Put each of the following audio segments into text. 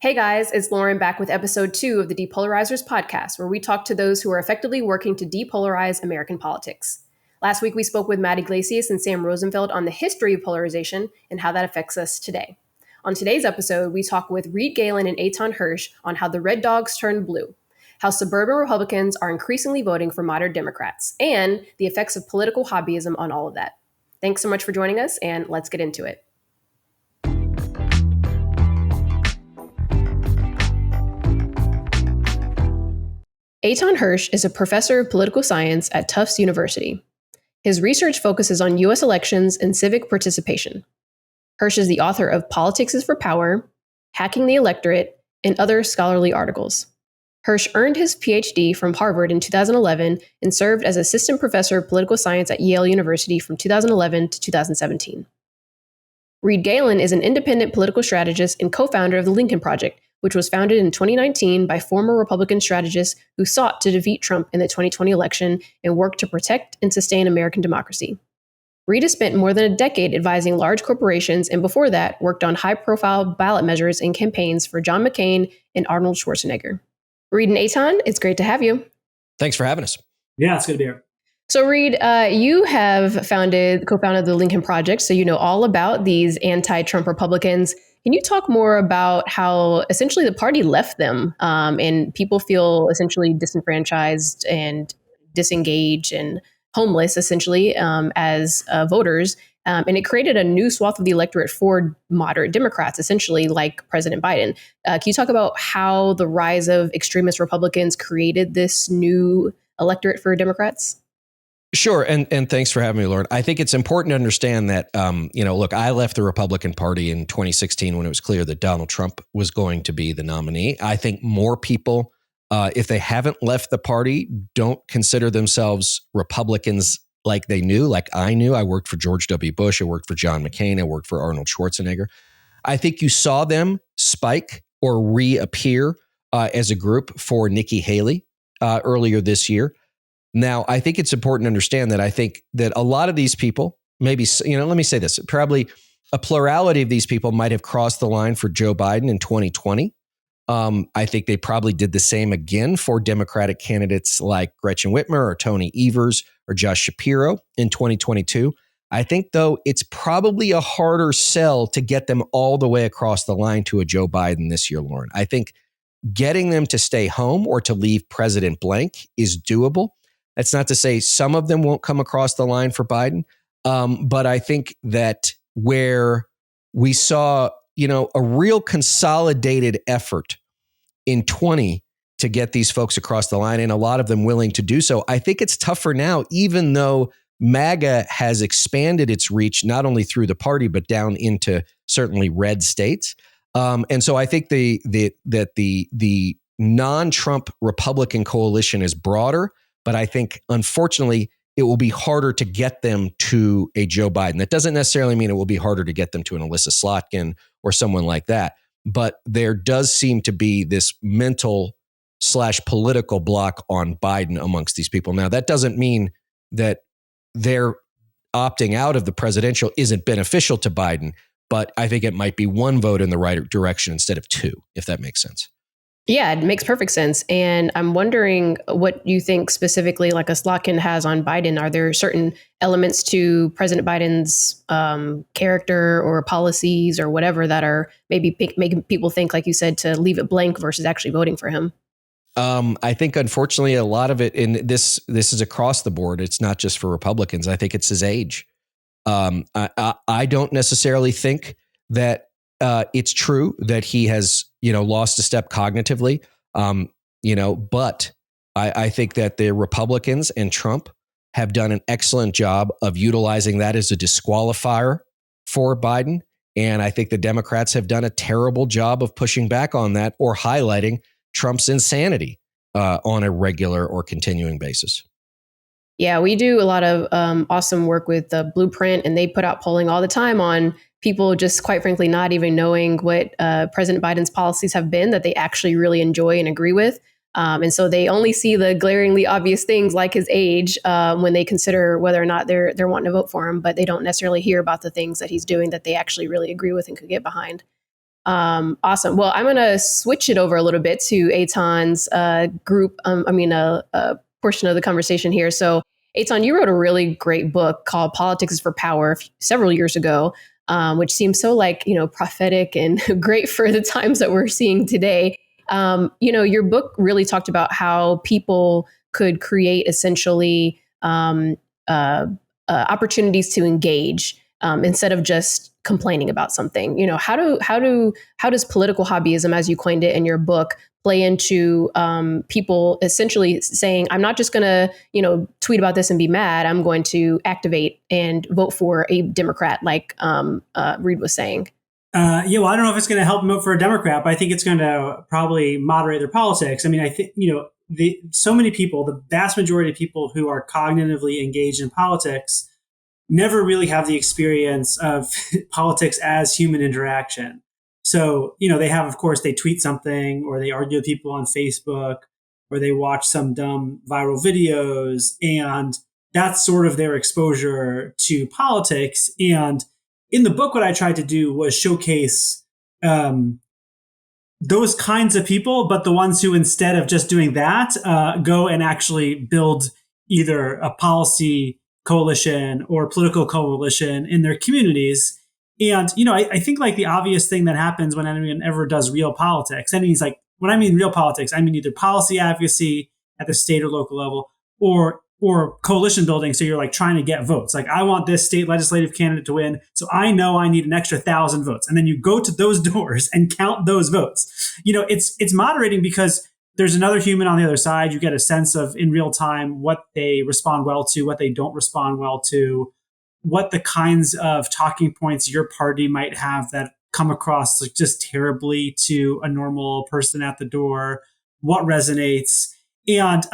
Hey guys, it's Lauren back with episode 2 of the Depolarizers podcast, where we talk to those who are effectively working to depolarize American politics. Last week, we spoke with Matt Iglesias and Sam Rosenfeld on the history of polarization and how that affects us today. On today's episode, we talk with Reed Galen and Eitan Hersh on how the red dogs turned blue, how suburban Republicans are increasingly voting for moderate Democrats, and the effects of political hobbyism on all of that. Thanks so much for joining us, and let's get into it. Eitan Hersh is a professor of political science at Tufts University. His research focuses on U.S. elections and civic participation. Hersh is the author of Politics is for Power, Hacking the Electorate, and other scholarly articles. Hersh earned his PhD from Harvard in 2011 and served as assistant professor of political science at Yale University from 2011 to 2017. Reed Galen is an independent political strategist and co-founder of the Lincoln Project, which was founded in 2019 by former Republican strategists who sought to defeat Trump in the 2020 election and worked to protect and sustain American democracy. Reed has spent more than a decade advising large corporations and before that worked on high-profile ballot measures and campaigns for John McCain and Arnold Schwarzenegger. Reed and Eitan, it's great to have you. Thanks for having us. Yeah, it's good to be here. So Reed, you have co-founded the Lincoln Project, so you know all about these anti-Trump Republicans. Can you talk more about how essentially the party left them and people feel essentially disenfranchised and disengaged and homeless essentially as voters? And it created a new swath of the electorate for moderate Democrats, essentially like President Biden. Can you talk about how the rise of extremist Republicans created this new electorate for Democrats? Sure. And thanks for having me, Lauren. I think it's important to understand that, look, I left the Republican Party in 2016 when it was clear that Donald Trump was going to be the nominee. I think more people, if they haven't left the party, don't consider themselves Republicans like they knew, like I knew. I worked for George W. Bush. I worked for John McCain. I worked for Arnold Schwarzenegger. I think you saw them spike or reappear as a group for Nikki Haley earlier this year. Now, I think it's important to understand that I think that a lot of these people, maybe, let me say this, probably a plurality of these people might have crossed the line for Joe Biden in 2020. I think they probably did the same again for Democratic candidates like Gretchen Whitmer or Tony Evers or Josh Shapiro in 2022. I think, though, it's probably a harder sell to get them all the way across the line to a Joe Biden this year, Lauren. I think getting them to stay home or to leave President blank is doable. That's not to say some of them won't come across the line for Biden. But I think that where we saw, a real consolidated effort in 20 to get these folks across the line and a lot of them willing to do so, I think it's tougher now, even though MAGA has expanded its reach, not only through the party, but down into certainly red states. And so I think the non-Trump Republican coalition is broader. But I think, unfortunately, it will be harder to get them to a Joe Biden. That doesn't necessarily mean it will be harder to get them to an Alyssa Slotkin or someone like that. But there does seem to be this mental/political block on Biden amongst these people. Now, that doesn't mean that their opting out of the presidential isn't beneficial to Biden, but I think it might be one vote in the right direction instead of two, if that makes sense. Yeah, it makes perfect sense. And I'm wondering what you think specifically like a Slotkin has on Biden. Are there certain elements to President Biden's character or policies or whatever that are maybe making people think, like you said, to leave it blank versus actually voting for him? I think, unfortunately, a lot of it, and this is across the board. It's not just for Republicans. I think it's his age. I don't necessarily think that it's true that he has, lost a step cognitively, but I think that the Republicans and Trump have done an excellent job of utilizing that as a disqualifier for Biden. And I think the Democrats have done a terrible job of pushing back on that or highlighting Trump's insanity on a regular or continuing basis. Yeah, we do a lot of awesome work with the Blueprint, and they put out polling all the time on people just quite frankly not even knowing what President Biden's policies have been that they actually really enjoy and agree with. And so they only see the glaringly obvious things like his age when they consider whether or not they're wanting to vote for him, but they don't necessarily hear about the things that he's doing that they actually really agree with and could get behind. Awesome. Well, I'm going to switch it over a little bit to Eitan's group. Portion of the conversation here. So, Eitan, you wrote a really great book called "Politics is for Power" several years ago, which seems so prophetic and great for the times that we're seeing today. Your book really talked about how people could create essentially opportunities to engage instead of just complaining about something. How does political hobbyism, as you coined it in your book, play into people essentially saying, I'm not just going to tweet about this and be mad. I'm going to activate and vote for a Democrat, like Reed was saying. Well, I don't know if it's going to help them vote for a Democrat, but I think it's going to probably moderate their politics. I mean, I think, so many people, the vast majority of people who are cognitively engaged in politics never really have the experience of politics as human interaction. So, they have, of course, they tweet something or they argue with people on Facebook or they watch some dumb viral videos, and that's sort of their exposure to politics. And in the book, what I tried to do was showcase those kinds of people, but the ones who, instead of just doing that, go and actually build either a policy coalition or political coalition in their communities. And, I think like the obvious thing that happens when anyone ever does real politics, that means like, when I mean real politics, I mean either policy advocacy at the state or local level or coalition building. So you're like trying to get votes. Like, I want this state legislative candidate to win. So I know I need an extra 1,000 votes. And then you go to those doors and count those votes. It's moderating because there's another human on the other side. You get a sense of in real time what they respond well to, what they don't respond well to, what the kinds of talking points your party might have that come across like just terribly to a normal person at the door, what resonates. And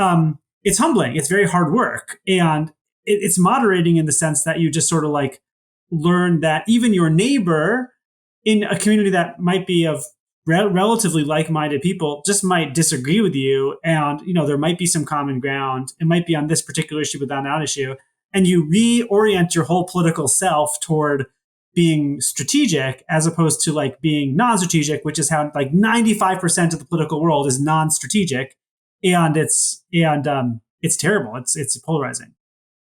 it's humbling. It's very hard work. And it's moderating in the sense that you just sort of like learn that even your neighbor in a community that might be of relatively like-minded people just might disagree with you. And, there might be some common ground. It might be on this particular issue, but on that issue. And you reorient your whole political self toward being strategic as opposed to like being non-strategic, which is how like 95% of the political world is non-strategic. And it's terrible. It's polarizing.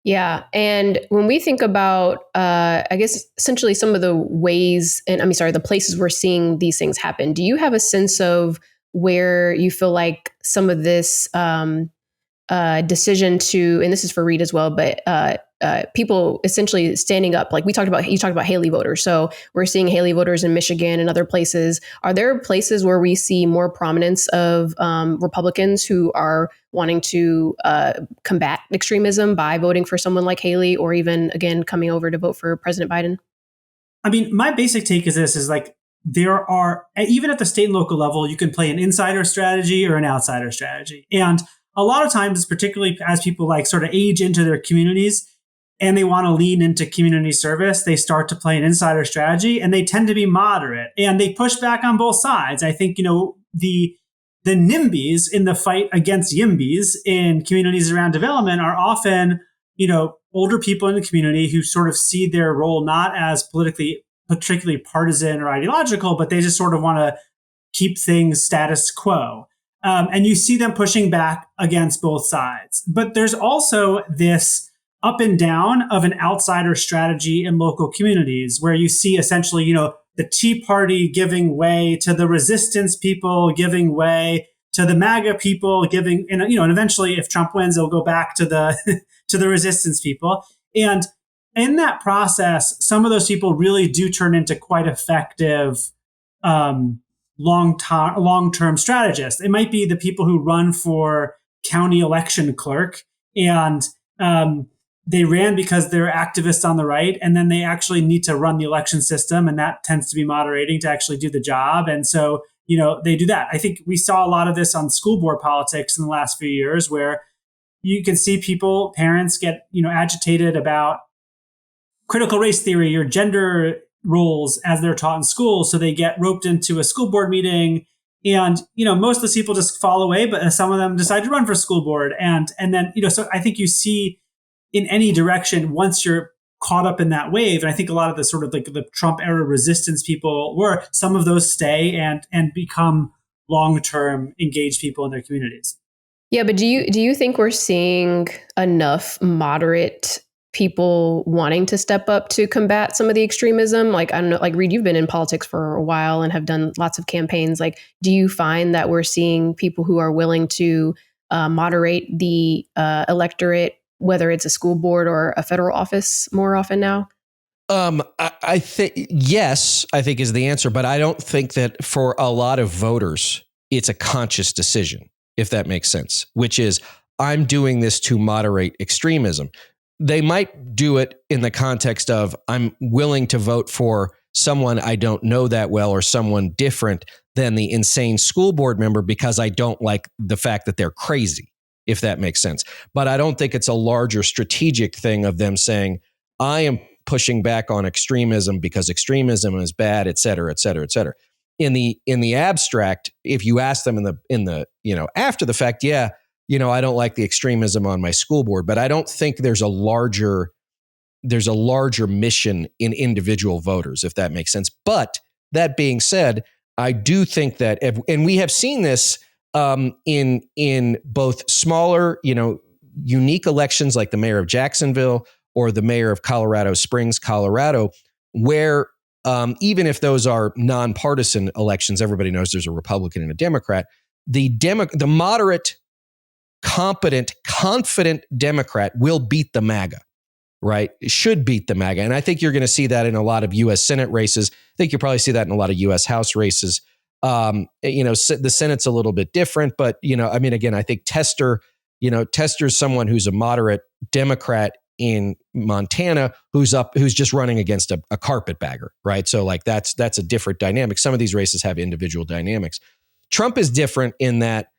Yeah. And when we think about, I guess, essentially some of the ways the places we're seeing these things happen, do you have a sense of where you feel like some of this decision to, and this is for Reed as well, but people essentially standing up, like you talked about Haley voters. So we're seeing Haley voters in Michigan and other places. Are there places where we see more prominence of Republicans who are wanting to combat extremism by voting for someone like Haley, or even, again, coming over to vote for President Biden? I mean, my basic take is this, is like, there are, even at the state and local level, you can play an insider strategy or an outsider strategy. And a lot of times, particularly as people like sort of age into their communities and they want to lean into community service, they start to play an insider strategy and they tend to be moderate and they push back on both sides. I think, the NIMBYs in the fight against YIMBYs in communities around development are often, older people in the community who sort of see their role not as particularly partisan or ideological, but they just sort of want to keep things status quo. And you see them pushing back against both sides. But there's also this up and down of an outsider strategy in local communities where you see essentially, the Tea Party giving way to the resistance people, giving way to the MAGA people, and eventually if Trump wins, they'll go back to the to the resistance people. And in that process, some of those people really do turn into quite effective long-term strategists. It might be the people who run for county election clerk and they ran because they're activists on the right, and then they actually need to run the election system, and that tends to be moderating to actually do the job. And so, they do that. I think we saw a lot of this on school board politics in the last few years where you can see parents get, agitated about critical race theory or gender roles as they're taught in school. So they get roped into a school board meeting and, most of the people just fall away, but some of them decide to run for school board. And then, so I think you see in any direction, once you're caught up in that wave. And I think a lot of the sort of like the Trump era resistance people were, some of those stay and become long-term engaged people in their communities. Yeah, but do you think we're seeing enough moderate people wanting to step up to combat some of the extremism? Like, I don't know, like Reed, you've been in politics for a while and have done lots of campaigns. Like, do you find that we're seeing people who are willing to moderate the electorate, whether it's a school board or a federal office, more often now? I think yes, I think is the answer, but I don't think that for a lot of voters, it's a conscious decision, if that makes sense, which is I'm doing this to moderate extremism. They might do it in the context of I'm willing to vote for someone I don't know that well or someone different than the insane school board member because I don't like the fact that they're crazy, if that makes sense. But I don't think it's a larger strategic thing of them saying, I am pushing back on extremism because extremism is bad, et cetera, et cetera, et cetera. In the abstract, if you ask them in the after the fact, yeah, I don't like the extremism on my school board, but I don't think there's a larger mission in individual voters, if that makes sense. But that being said, I do think that, and we have seen this in both smaller, unique elections like the mayor of Jacksonville or the mayor of Colorado Springs, Colorado, where even if those are nonpartisan elections, everybody knows there's a Republican and a Democrat. The moderate, competent, confident Democrat will beat the MAGA, right? It should beat the MAGA. And I think you're going to see that in a lot of U.S. Senate races. I think you'll probably see that in a lot of U.S. House races. The Senate's a little bit different, but, again, I think Tester's someone who's a moderate Democrat in Montana who's just running against a carpetbagger, right? So like that's a different dynamic. Some of these races have individual dynamics. Trump is different in that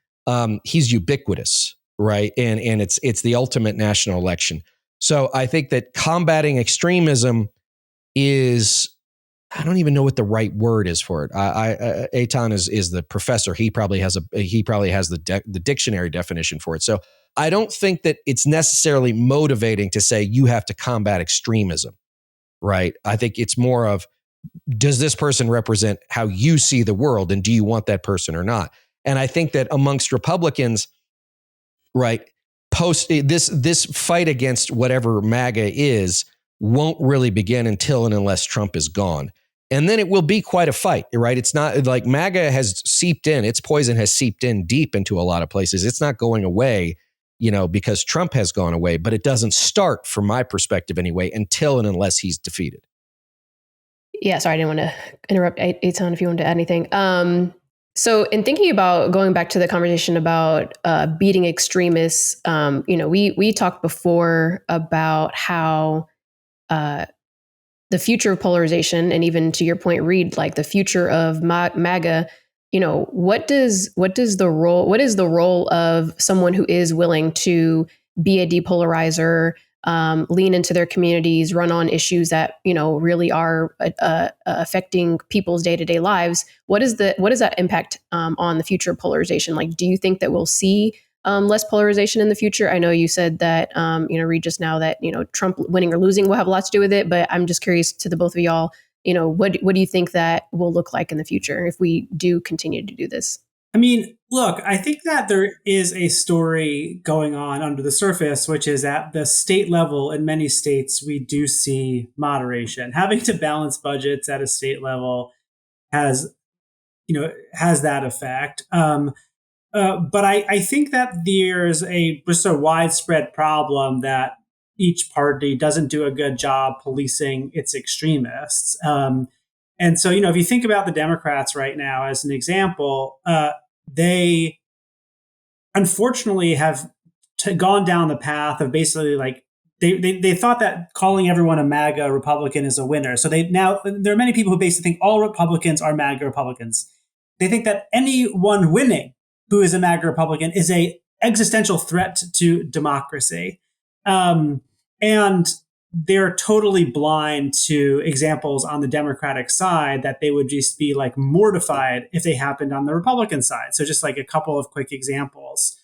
he's ubiquitous, right? And it's the ultimate national election. So I think that combating extremism is, I don't even know what the right word is for it. Eitan is the professor. He probably has the dictionary definition for it. So I don't think that it's necessarily motivating to say you have to combat extremism, right? I think it's more of, does this person represent how you see the world, and do you want that person or not? And I think that amongst Republicans, right, this fight against whatever MAGA is won't really begin until and unless Trump is gone. And then it will be quite a fight, right? It's not like MAGA has seeped in, its poison has seeped in deep into a lot of places. It's not going away, because Trump has gone away, but it doesn't start, from my perspective anyway, until and unless he's defeated. Yeah, sorry, I didn't want to interrupt Eitan if you wanted to add anything. So in thinking about going back to the conversation about beating extremists, we talked before about how the future of polarization, and even to your point, Reed, like the future of MAGA, what is the role of someone who is willing to be a depolarizer, lean into their communities, run on issues that really are affecting people's day-to-day lives? What is that impact on the future of polarization? Like, do you think that we'll see less polarization in the future? I know you said that Reed, just now, that Trump winning or losing will have a lot to do with it, but I'm just curious to the both of y'all. What do you think that will look like in the future if we do continue to do this? I mean, look, I think that there is a story going on under the surface, which is at the state level. In many states, we do see moderation. Having to balance budgets at a state level has that effect. But I think that there's just a widespread problem that each party doesn't do a good job policing its extremists. And so, if you think about the Democrats right now as an example, they unfortunately have gone down the path of basically like they thought that calling everyone a MAGA Republican is a winner. So there are many people who basically think all Republicans are MAGA Republicans. They think that anyone winning who is a MAGA Republican is a existential threat to democracy. And they're totally blind to examples on the Democratic side that they would just be like mortified if they happened on the Republican side. So just like a couple of quick examples.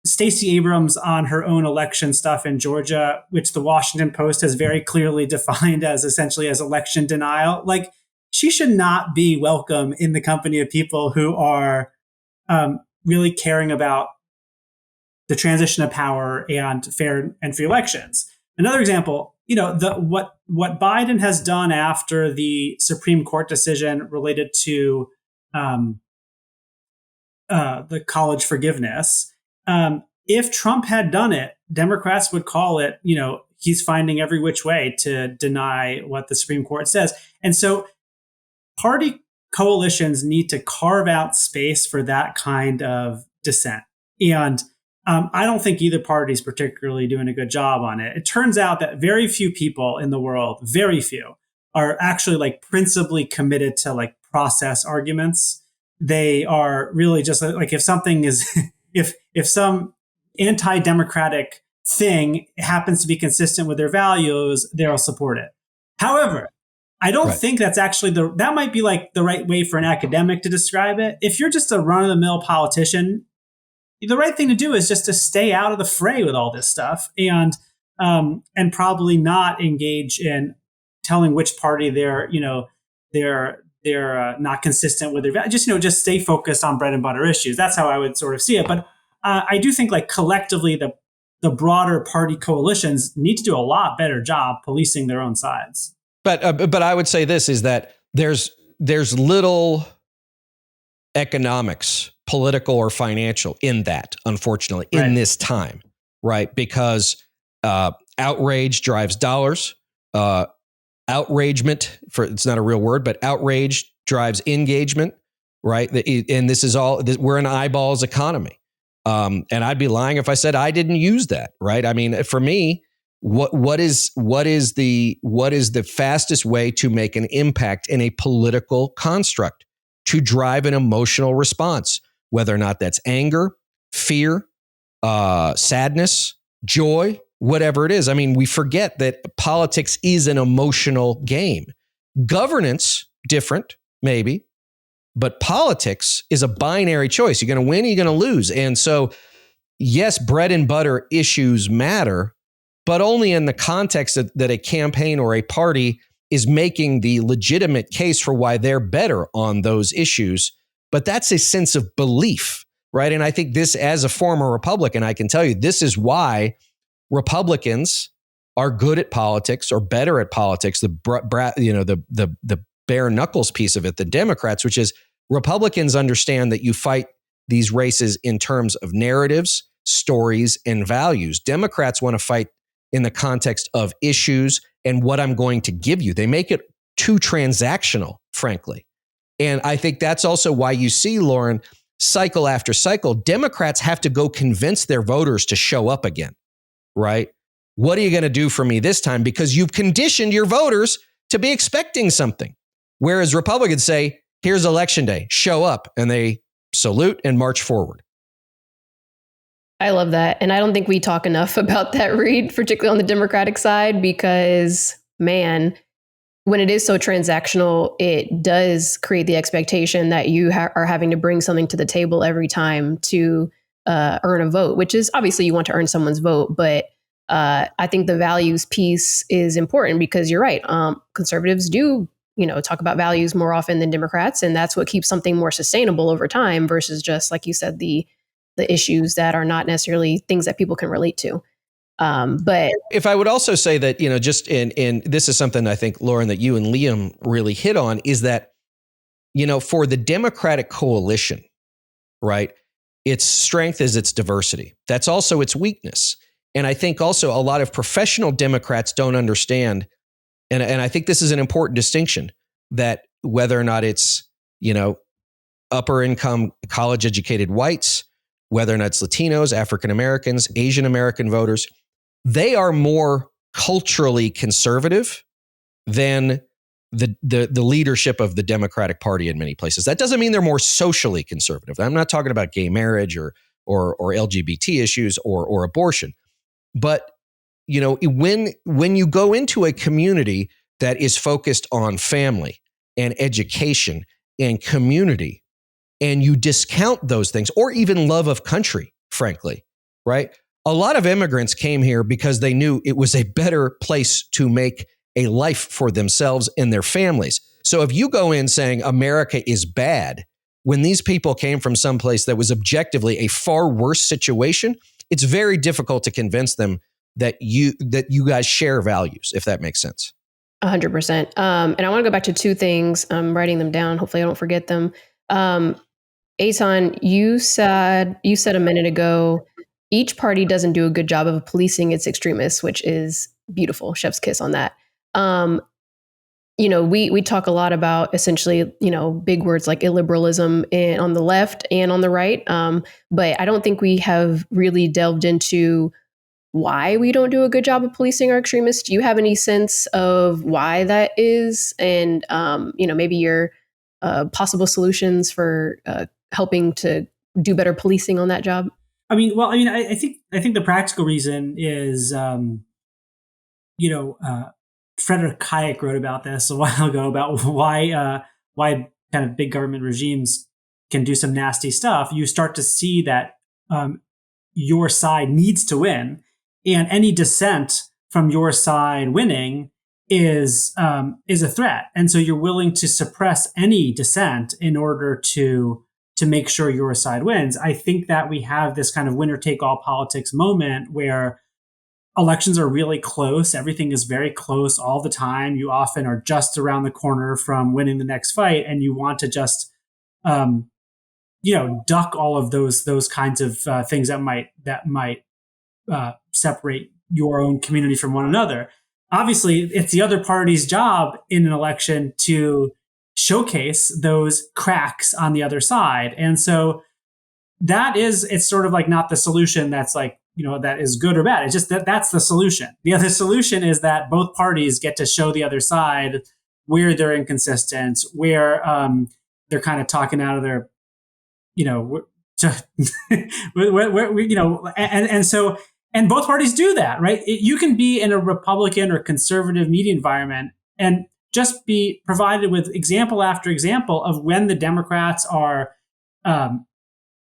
Stacey Abrams on her own election stuff in Georgia, which the Washington Post has very clearly defined as essentially as election denial. Like, she should not be welcome in the company of people who are really caring about the transition of power and fair and free elections. Another example, what Biden has done after the Supreme Court decision related to the college forgiveness. If Trump had done it, Democrats would call it, he's finding every which way to deny what the Supreme Court says. And so party coalitions need to carve out space for that kind of dissent. And I don't think either party is particularly doing a good job on it. It turns out that very few people in the world, very few, are actually like principally committed to like process arguments. They are really just like, if something is, if some anti-democratic thing happens to be consistent with their values, they'll support it. However, I don't think that's actually that might be like the right way for an academic to describe it. If you're just a run-of-the-mill politician, the right thing to do is just to stay out of the fray with all this stuff and probably not engage in telling which party they're not consistent with their values. Just stay focused on bread and butter issues. That's how I would sort of see it. But I do think like collectively the broader party coalitions need to do a lot better job policing their own sides. But I would say this is that there's little economics, political or financial, in that, unfortunately, in this time, right? Because outrage drives dollars. Outragement, it's not a real word, but outrage drives engagement, right? And this is all, we're an eyeballs economy. And I'd be lying if I said I didn't use that, right? I mean, for me, what is the fastest way to make an impact in a political construct, to drive an emotional response, whether or not that's anger, fear, sadness, joy, whatever it is. I mean, we forget that politics is an emotional game. Governance, different, maybe, but politics is a binary choice. You're going to win, you're going to lose. And so, yes, bread and butter issues matter, but only in the context that a campaign or a party is making the legitimate case for why they're better on those issues. But that's a sense of belief, right? And I think this, as a former Republican, I can tell you, this is why Republicans are good at politics or better at politics, the bare knuckles piece of it, the Democrats, which is Republicans understand that you fight these races in terms of narratives, stories, and values. Democrats want to fight in the context of issues and what I'm going to give you. They make it too transactional, frankly. And I think that's also why you see, Lauren, cycle after cycle, Democrats have to go convince their voters to show up again, right? What are you going to do for me this time? Because you've conditioned your voters to be expecting something. Whereas Republicans say, here's election day, show up, and they salute and march forward. I love that. And I don't think we talk enough about that, Reed, particularly on the Democratic side, because, man, when it is so transactional, it does create the expectation that you are having to bring something to the table every time to earn a vote, which is obviously you want to earn someone's vote. But I think the values piece is important because you're right. Conservatives do, talk about values more often than Democrats. And that's what keeps something more sustainable over time versus just, like you said, the issues that are not necessarily things that people can relate to. But if I would also say that, just in this is something I think, Lauren, that you and Liam really hit on, is that, for the Democratic coalition, right, its strength is its diversity. That's also its weakness. And I think also a lot of professional Democrats don't understand, and I think this is an important distinction, that whether or not it's, upper income, college educated whites, whether or not it's Latinos, African Americans, Asian American voters, they are more culturally conservative than the leadership of the Democratic Party in many places. That doesn't mean they're more socially conservative. I'm not talking about gay marriage or LGBT issues or abortion. But, when you go into a community that is focused on family and education and community, and you discount those things, or even love of country, frankly, right? A lot of immigrants came here because they knew it was a better place to make a life for themselves and their families. So if you go in saying America is bad, when these people came from someplace that was objectively a far worse situation, it's very difficult to convince them that you guys share values, if that makes sense. 100%. And I want to go back to two things. I'm writing them down. Hopefully I don't forget them. Eitan, you said a minute ago, each party doesn't do a good job of policing its extremists, which is beautiful. Chef's kiss on that. We talk a lot about essentially, big words like illiberalism on the left and on the right. But I don't think we have really delved into why we don't do a good job of policing our extremists. Do you have any sense of why that is? And, maybe your possible solutions for helping to do better policing on that job? I think the practical reason is, Frederick Hayek wrote about this a while ago about why kind of big government regimes can do some nasty stuff. You start to see that your side needs to win, and any dissent from your side winning is a threat, and so you're willing to suppress any dissent in order to make sure your side wins. I think that we have this kind of winner take all politics moment where elections are really close. Everything is very close all the time. You often are just around the corner from winning the next fight, and you want to just, duck all of those kinds of things that might separate your own community from one another. Obviously, it's the other party's job in an election to showcase those cracks on the other side, and so it's sort of like not the solution that's like, that is good or bad. It's just that's the solution. The other solution is that both parties get to show the other side where they're inconsistent, where they're kind of talking out of their, and both parties do that, right? You can be in a Republican or conservative media environment and just be provided with example after example of when the Democrats are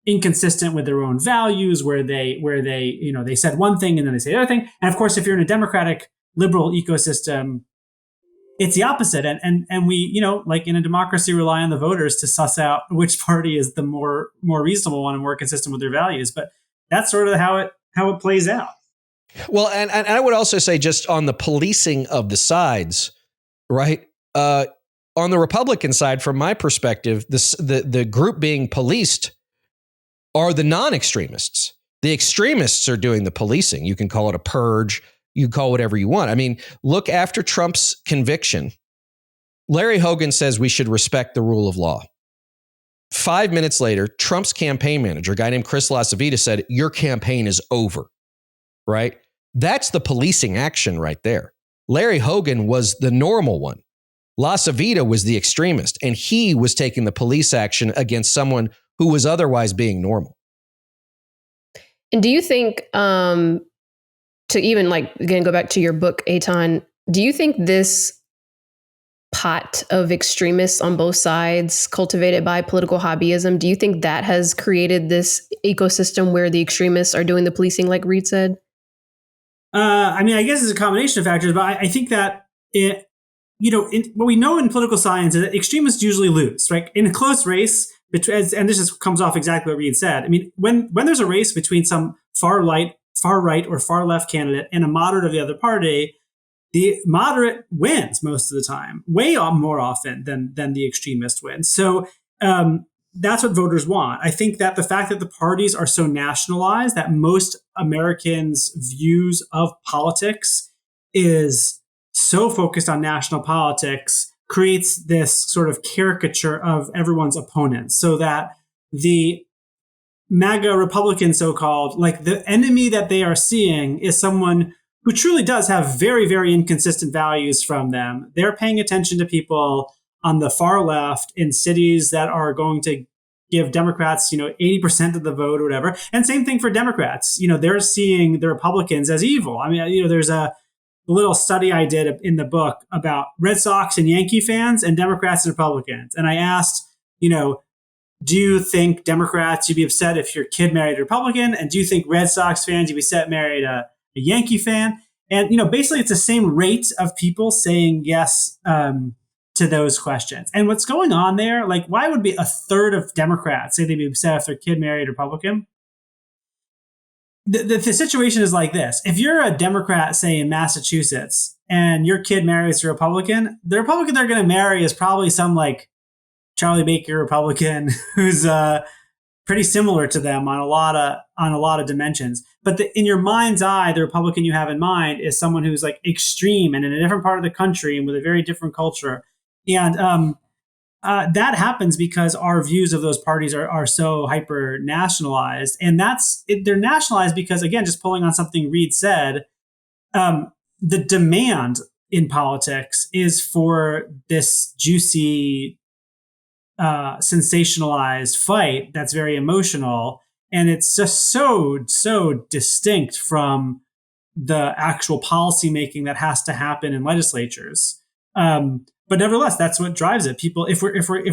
inconsistent with their own values, where they they said one thing and then they say the other thing. And of course, if you're in a democratic liberal ecosystem, it's the opposite. And we, like in a democracy, rely on the voters to suss out which party is the more reasonable one and more consistent with their values. But that's sort of how it plays out. Well, and I would also say, just on the policing of the sides, right? On the Republican side, from my perspective, the group being policed are the non-extremists. The extremists are doing the policing. You can call it a purge. You call whatever you want. I mean, look, after Trump's conviction, Larry Hogan says we should respect the rule of law. 5 minutes later, Trump's campaign manager, a guy named Chris LaCivita, said, your campaign is over, right? That's the policing action right there. Larry Hogan was the normal one. LaCivita was the extremist, and he was taking the police action against someone who was otherwise being normal. And do you think, to even again, go back to your book, Eitan, do you think this pot of extremists on both sides cultivated by political hobbyism, do you think that has created this ecosystem where the extremists are doing the policing, like Reed said? I guess it's a combination of factors, but I think that what we know in political science is that extremists usually lose, right? In a close race, and this just comes off exactly what Reed said. I mean, when there's a race between some far right, or far left candidate and a moderate of the other party, the moderate wins most of the time, way more often than the extremist wins. So that's what voters want. I think that the fact that the parties are so nationalized, that most Americans' views of politics is so focused on national politics, creates this sort of caricature of everyone's opponents, so that the MAGA Republican, so-called, the enemy that they are seeing is someone who truly does have very, very inconsistent values from them. They're paying attention to people on the far left in cities that are going to give Democrats, 80% of the vote or whatever. And same thing for Democrats. They're seeing the Republicans as evil. I mean, there's a little study I did in the book about Red Sox and Yankee fans and Democrats and Republicans. And I asked, do you think Democrats, you'd be upset if your kid married a Republican? And do you think Red Sox fans, you'd be upset married a Yankee fan? And, basically it's the same rate of people saying yes to those questions. And what's going on there, like, why would be a third of Democrats say they'd be upset if their kid married a Republican? The situation is like this. If you're a Democrat, say in Massachusetts, and your kid marries a Republican, the Republican they're going to marry is probably some like Charlie Baker Republican who's pretty similar to them on a lot of dimensions. But in your mind's eye, the Republican you have in mind is someone who's like extreme and in a different part of the country and with a very different culture. And that happens because our views of those parties are so hyper nationalized, and they're nationalized because, again, just pulling on something Reed said, the demand in politics is for this juicy, sensationalized fight that's very emotional, and it's just so distinct from the actual policy making that has to happen in legislatures. But nevertheless, that's what drives it. People, if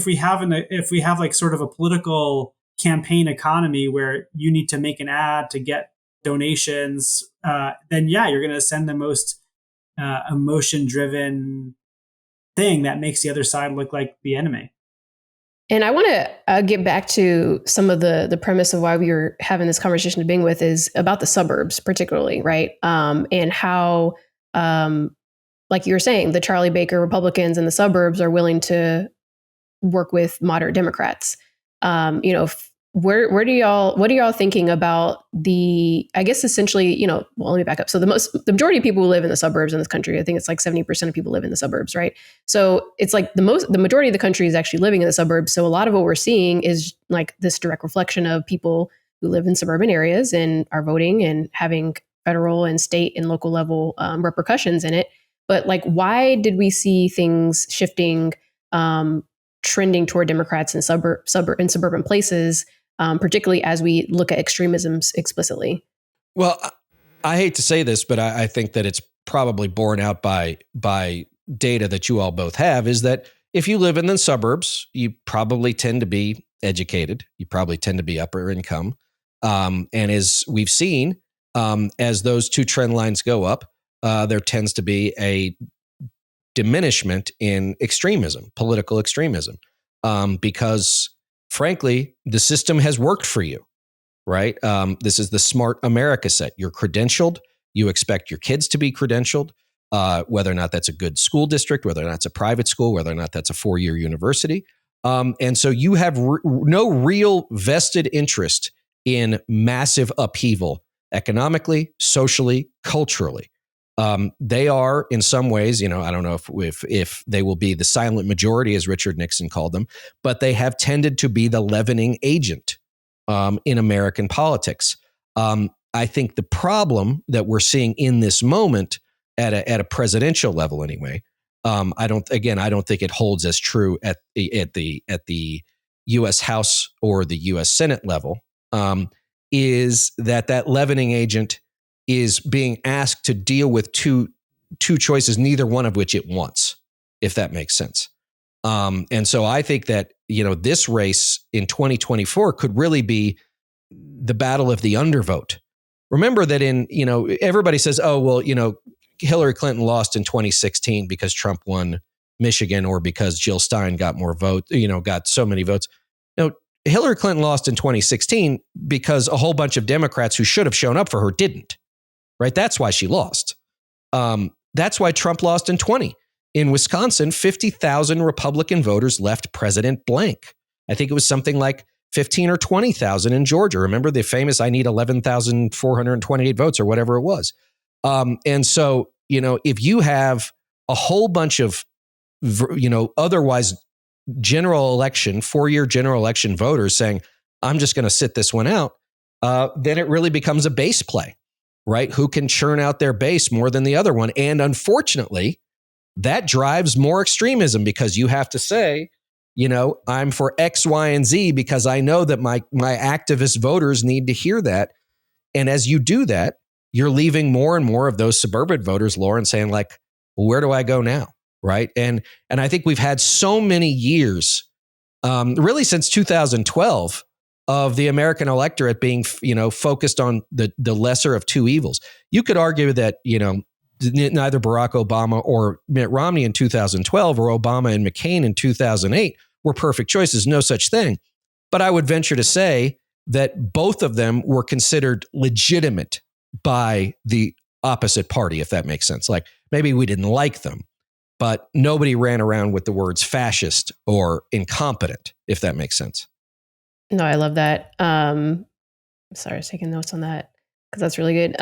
we have like sort of a political campaign economy where you need to make an ad to get donations, then yeah, you're going to send the most emotion-driven thing that makes the other side look like the enemy. And I want to get back to some of the premise of why we were having this conversation to begin with is about the suburbs, particularly, right? And how, like you were saying, the Charlie Baker Republicans in the suburbs are willing to work with moderate Democrats. What are y'all thinking about I guess essentially, well, let me back up. So the majority of people who live in the suburbs in this country, I think it's like 70% of people live in the suburbs, right? So it's like the majority of the country is actually living in the suburbs. So a lot of what we're seeing is like this direct reflection of people who live in suburban areas and are voting and having federal and state and local level repercussions in it. But like, why did we see things shifting, trending toward Democrats in suburban places? Particularly as we look at extremisms explicitly. Well, I hate to say this, but I think that it's probably borne out by data that you all both have, is that if you live in the suburbs, you probably tend to be educated. You probably tend to be upper income. And as we've seen, as those two trend lines go up, there tends to be a diminishment in extremism, political extremism, because frankly, the system has worked for you, right? This is the smart America set. You're credentialed. You expect your kids to be credentialed, whether or not that's a good school district, whether or not it's a private school, whether or not that's a 4-year university. And so you have no real vested interest in massive upheaval economically, socially, culturally. They are, in some ways, I don't know if they will be the silent majority, as Richard Nixon called them, but they have tended to be the leavening agent in American politics. I think the problem that we're seeing in this moment at a presidential level, anyway, I don't think it holds as true at the U.S. House or the U.S. Senate level. Is that leavening agent is being asked to deal with two choices, neither one of which it wants, if that makes sense. And so I think that, this race in 2024 could really be the battle of the undervote. Remember that everybody says, oh, well, Hillary Clinton lost in 2016 because Trump won Michigan or because Jill Stein got more votes, got so many votes. Hillary Clinton lost in 2016 because a whole bunch of Democrats who should have shown up for her didn't. Right? That's why she lost. That's why Trump lost in 20. In Wisconsin, 50,000 Republican voters left President blank. I think it was something like 15 or 20,000 in Georgia. Remember the famous I need 11,428 votes or whatever it was. And so, if you have a whole bunch of, otherwise general election, 4-year general election voters saying, I'm just going to sit this one out, then it really becomes a base play. Right? Who can churn out their base more than the other one? And unfortunately, that drives more extremism because you have to say, I'm for X, Y, and Z because I know that my activist voters need to hear that. And as you do that, you're leaving more and more of those suburban voters, Lauren, saying like, well, where do I go now? Right? And I think we've had so many years really since 2012, of the American electorate being, focused on the lesser of two evils. You could argue that, neither Barack Obama or Mitt Romney in 2012 or Obama and McCain in 2008 were perfect choices. No such thing. But I would venture to say that both of them were considered legitimate by the opposite party, if that makes sense. Like maybe we didn't like them, but nobody ran around with the words fascist or incompetent, if that makes sense. No, I love that. Sorry, I was taking notes on that because that's really good.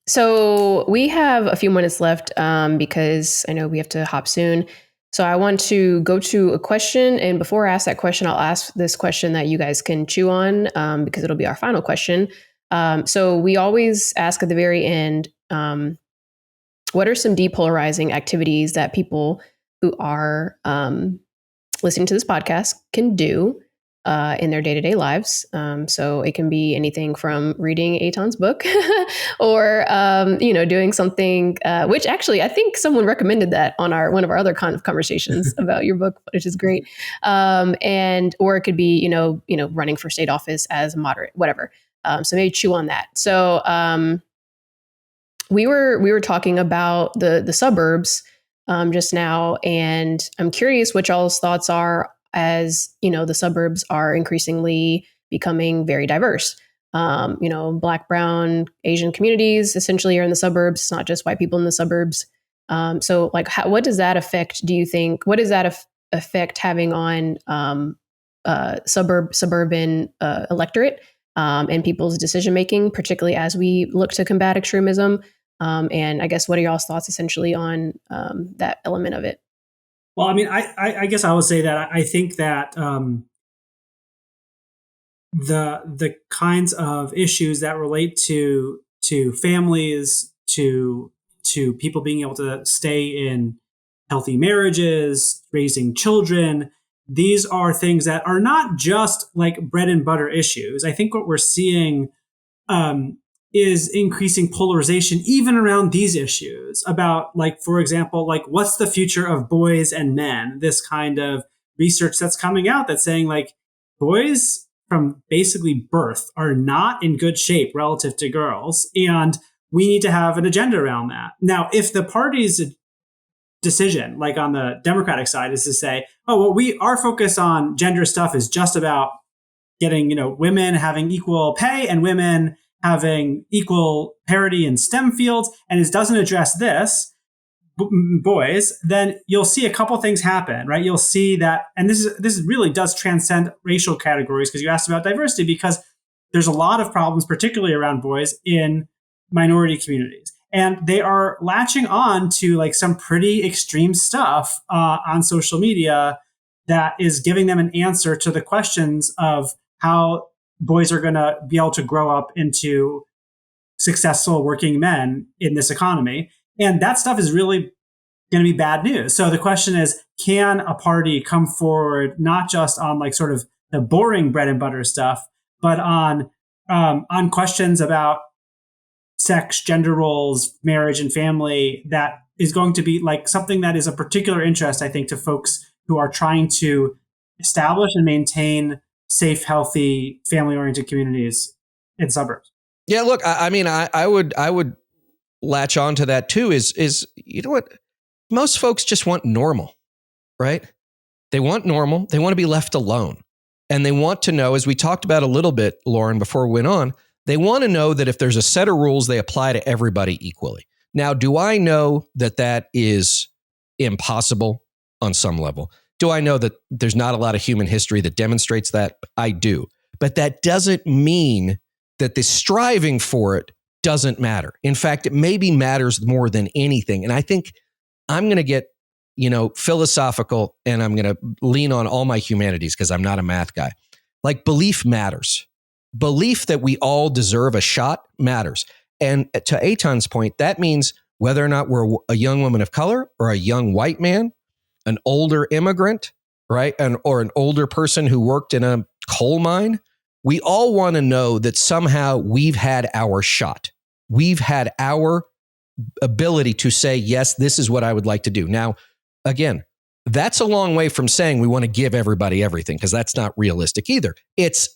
So we have a few minutes left because I know we have to hop soon. So I want to go to a question. And before I ask that question, I'll ask this question that you guys can chew on because it'll be our final question. So we always ask at the very end, what are some depolarizing activities that people who are listening to this podcast can do in their day-to-day lives? So it can be anything from reading Eitan's book or, doing something, which actually I think someone recommended that on one of our other kind of conversations about your book, which is great. Or it could be, running for state office as a moderate, whatever. So maybe chew on that. So we were talking about the suburbs just now, and I'm curious what y'all's thoughts are as, the suburbs are increasingly becoming very diverse. Black, brown, Asian communities essentially are in the suburbs. It's not just white people in the suburbs. So like, what does that affect, do you think? What does that affect having on suburban electorate and people's decision-making, particularly as we look to combat extremism? And I guess, what are y'all's thoughts essentially on that element of it? Well, I mean, I guess I would say that I think that the kinds of issues that relate to families, to people being able to stay in healthy marriages, raising children, these are things that are not just like bread and butter issues. I think what we're seeing is increasing polarization even around these issues about, like, for example, like, what's the future of boys and men? This kind of research that's coming out that's saying, like, boys from basically birth are not in good shape relative to girls. And we need to have an agenda around that. Now, if the party's decision, like on the Democratic side, is to say, oh, well, our focus on gender stuff is just about getting, women having equal pay and women having equal parity in STEM fields, and it doesn't address this, boys, then you'll see a couple things happen, right? You'll see that, and this really does transcend racial categories, because you asked about diversity, because there's a lot of problems, particularly around boys in minority communities. And they are latching on to like some pretty extreme stuff on social media that is giving them an answer to the questions of how boys are going to be able to grow up into successful working men in this economy. And that stuff is really going to be bad news. So the question is, can a party come forward not just on like sort of the boring bread and butter stuff, but on questions about sex, gender roles, marriage, and family that is going to be like something that is of particular interest, I think, to folks who are trying to establish and maintain safe, healthy, family-oriented communities in suburbs. Yeah, look, I mean, I would latch on to that too. Is you know what? Most folks just want normal, right? They want normal. They want to be left alone, and they want to know, as we talked about a little bit, Lauren, before we went on. They want to know that if there's a set of rules, they apply to everybody equally. Now, do I know that is impossible on some level? Do I know that there's not a lot of human history that demonstrates that? I do. But that doesn't mean that the striving for it doesn't matter. In fact, it maybe matters more than anything. And I think I'm going to get, philosophical, and I'm going to lean on all my humanities because I'm not a math guy. Like, belief matters. Belief that we all deserve a shot matters. And to Eitan's point, that means whether or not we're a young woman of color or a young white man, an older immigrant, right? Or an older person who worked in a coal mine. We all want to know that somehow we've had our shot. We've had our ability to say, yes, this is what I would like to do. Now, again, That's a long way from saying we want to give everybody everything, because that's not realistic either. It's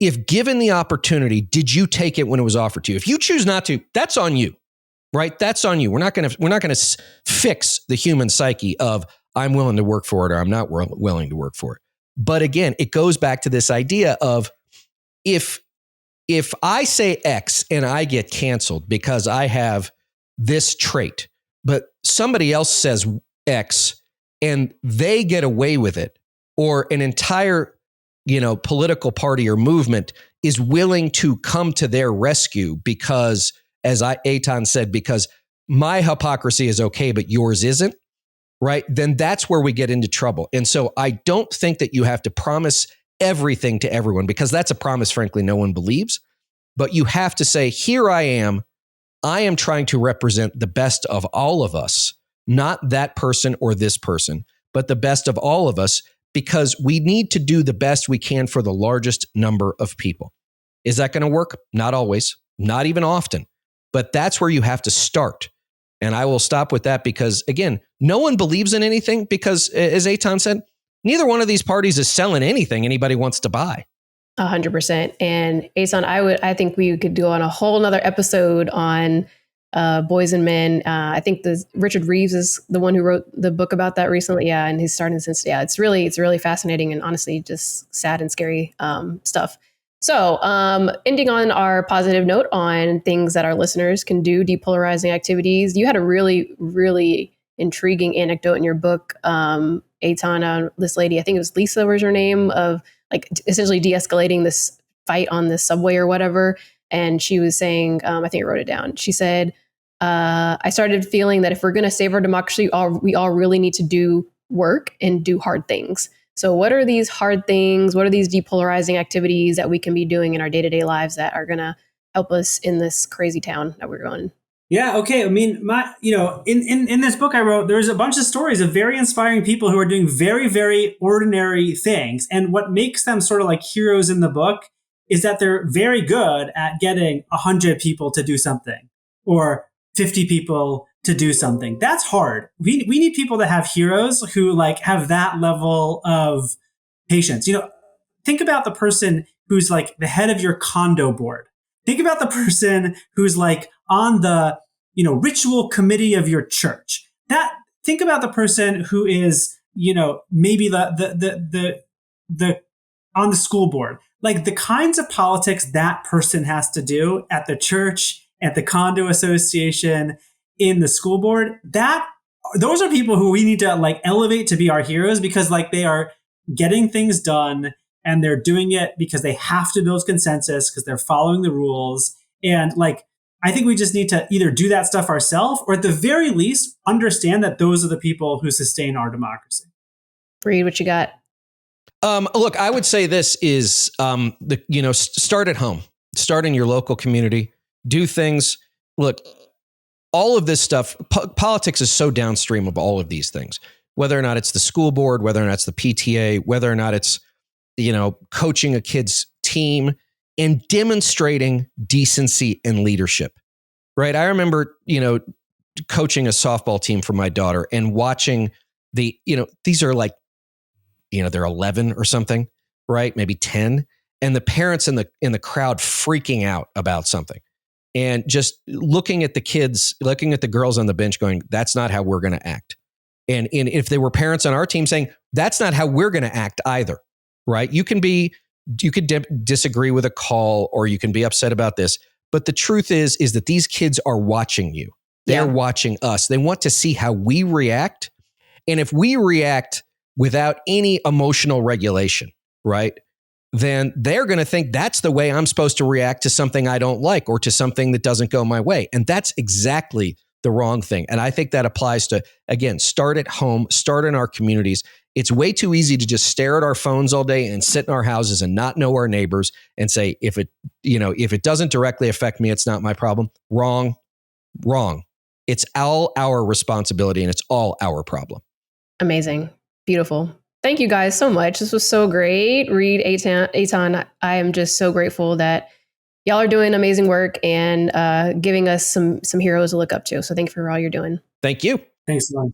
if given the opportunity, did you take it when it was offered to you? If you choose not to, that's on you, right? That's on you. We're not going to fix the human psyche of I'm willing to work for it or I'm not willing to work for it. But again, it goes back to this idea of if I say X and I get canceled because I have this trait, but somebody else says X and they get away with it, or an entire, political party or movement is willing to come to their rescue because, as Eitan said, because my hypocrisy is okay, but yours isn't, right? Then that's where we get into trouble. And so I don't think that you have to promise everything to everyone, because that's a promise, frankly, no one believes. But you have to say, here I am trying to represent the best of all of us, not that person or this person, but the best of all of us, because we need to do the best we can for the largest number of people. Is that going to work? Not always, not even often, but that's where you have to start. And I will stop with that because, again, no one believes in anything because, as Eitan said, neither one of these parties is selling anything anybody wants to buy. 100%. And Eitan, I think we could do on a whole nother episode on boys and men. I think Richard Reeves is the one who wrote the book about that recently. Yeah. And he's starting since, it's really fascinating and honestly just sad and scary stuff. So ending on our positive note on things that our listeners can do, depolarizing activities. You had a really, really intriguing anecdote in your book, Eitan, this lady, I think it was Lisa was her name, of like essentially de-escalating this fight on the subway or whatever. And she was saying, I think I wrote it down. She said, I started feeling that if we're going to save our democracy, we all really need to do work and do hard things. So what are these hard things? What are these depolarizing activities that we can be doing in our day-to-day lives that are going to help us in this crazy town that we're going? Yeah. Okay. I mean, in this book I wrote, there's a bunch of stories of very inspiring people who are doing very, very ordinary things. And what makes them sort of like heroes in the book is that they're very good at getting 100 people to do something or 50 people to do something. That's hard. We need people that have heroes who like have that level of patience. Think about the person who's like the head of your condo board. Think about the person who's like on the, ritual committee of your church. Think about the person who is, maybe the on the school board. Like the kinds of politics that person has to do at the church, at the condo association, in the school board, those are people who we need to like elevate to be our heroes, because like they are getting things done and they're doing it because they have to build consensus because they're following the rules. And like, I think we just need to either do that stuff ourselves or at the very least understand that those are the people who sustain our democracy. Reed, what you got? Look, I would say this is, start at home, start in your local community, do things. Look, all of this stuff, politics is so downstream of all of these things, whether or not it's the school board, whether or not it's the PTA, whether or not it's, coaching a kid's team and demonstrating decency and leadership, right? I remember, coaching a softball team for my daughter and watching these are like, they're 11 or something, right? Maybe 10. And the parents in the crowd freaking out about something. And just looking at the kids, looking at the girls on the bench going, that's not how we're going to act. And if there were parents on our team saying, that's not how we're going to act either, right? You could disagree with a call or you can be upset about this. But the truth is that these kids are watching you. They're watching us. They want to see how we react. And if we react without any emotional regulation, right, then they're going to think that's the way I'm supposed to react to something I don't like or to something that doesn't go my way. And that's exactly the wrong thing. And I think that applies to, again, start at home, start in our communities. It's way too easy to just stare at our phones all day and sit in our houses and not know our neighbors and say, if it doesn't directly affect me, it's not my problem. Wrong. It's all our responsibility and it's all our problem. Amazing. Beautiful. Thank you guys so much. This was so great. Reed, Eitan, I am just so grateful that y'all are doing amazing work and giving us some heroes to look up to. So thank you for all you're doing. Thank you. Thanks, Lauren.